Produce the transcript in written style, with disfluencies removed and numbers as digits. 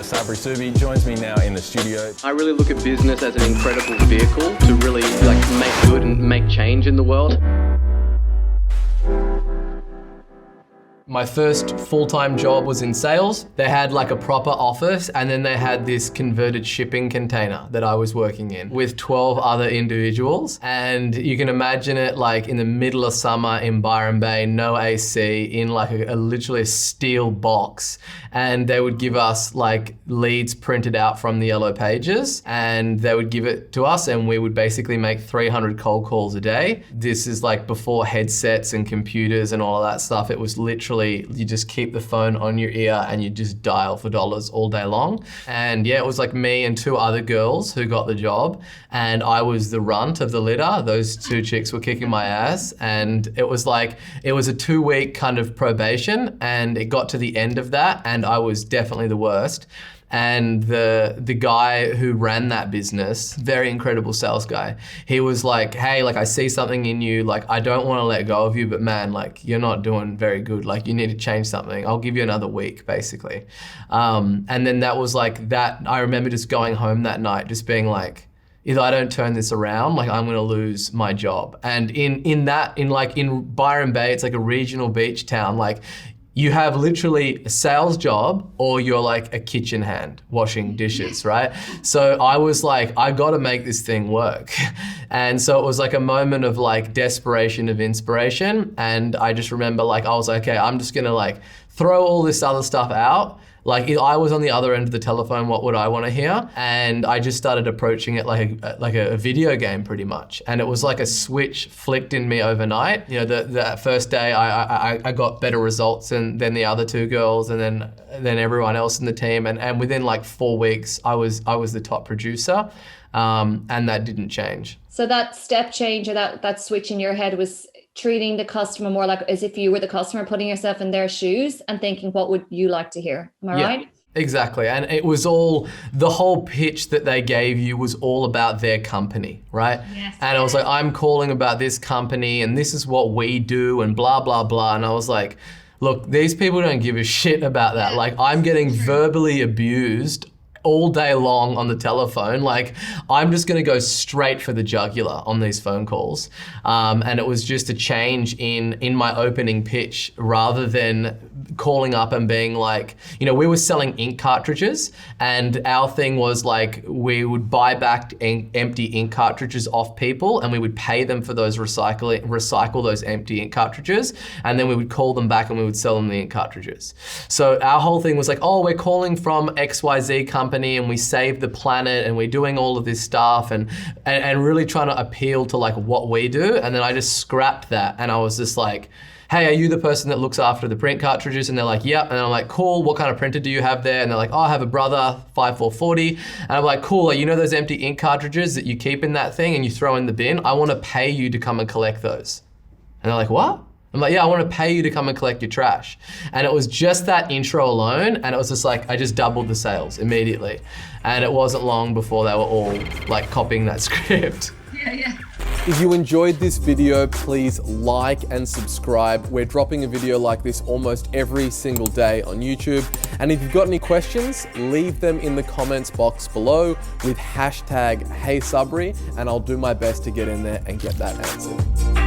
Sabri Subi joins me now in the studio. I really look at business as an incredible vehicle to really make good and make change in the world. My first full-time job was in sales. They had like a proper office, and then they had this converted shipping container that I was working in with 12 other individuals. And you can imagine it like in the middle of summer in Byron Bay, no AC, in like a literally a steel box. And they would give us like leads printed out from the yellow pages, and they would give it to us, and we would basically make 300 cold calls a day. This is like before headsets and computers and all of that stuff. It was literally, you just keep the phone on your ear and you just dial for dollars all day long. And yeah, it was like me and 2 other girls who got the job, and I was the runt of the litter. Those 2 chicks were kicking my ass, and it was like, it was a 2-week kind of probation, and it got to the end of that and I was definitely the worst. And the guy who ran that business, very incredible sales guy, he was like, hey, like I see something in you, like I don't want to let go of you, but man, like you're not doing very good, like you need to change something. I'll give you another week, basically. And then that was like that, I remember just going home that night, just being like, if I don't turn this around, like I'm gonna lose my job. And in Byron Bay, it's like a regional beach town, like you have literally a sales job or you're like a kitchen hand washing dishes, right? So I was like, I gotta make this thing work. And so it was like a moment of like desperation of inspiration. And I just remember like, I was like, okay, I'm just gonna like throw all this other stuff out. Like if I was on the other end of the telephone, what would I want to hear? And I just started approaching it like a video game pretty much. And it was like a switch flicked in me overnight. You know, the first day I got better results than the other 2 girls, and then everyone else in the team. And within like 4 weeks, I was the top producer, and that didn't change. So that step change, or that switch in your head, was treating the customer more like as if you were the customer, putting yourself in their shoes and thinking, what would you like to hear? Am I right? Exactly. And it was all, the whole pitch that they gave you was all about their company, right? Yes. And I was like, I'm calling about this company and this is what we do and blah, blah, blah. And I was like, look, these people don't give a shit about that. Like I'm getting verbally abused all day long on the telephone. Like I'm just gonna go straight for the jugular on these phone calls. And it was just a change in my opening pitch, rather than calling up and being like, you know, we were selling ink cartridges, and our thing was like, we would buy back empty ink cartridges off people, and we would pay them for those, recycle those empty ink cartridges, and then we would call them back and we would sell them the ink cartridges. So our whole thing was like, oh, we're calling from XYZ company and we save the planet and we're doing all of this stuff, and really trying to appeal to like what we do. And then I just scrapped that, and I was just like, hey, are you the person that looks after the print cartridges? And they're like, yep. And I'm like, cool, what kind of printer do you have there? And they're like, oh, I have a Brother 5440. And I'm like, cool, you know those empty ink cartridges that you keep in that thing and you throw in the bin? I want to pay you to come and collect those. And they're like, what? I'm like, yeah, I want to pay you to come and collect your trash. And it was just that intro alone, and it was just like, I just doubled the sales immediately. And it wasn't long before they were all like copying that script. Yeah. If you enjoyed this video, please like and subscribe. We're dropping a video like this almost every single day on YouTube. And if you've got any questions, leave them in the comments box below with hashtag HeySabri, and I'll do my best to get in there and get that answered.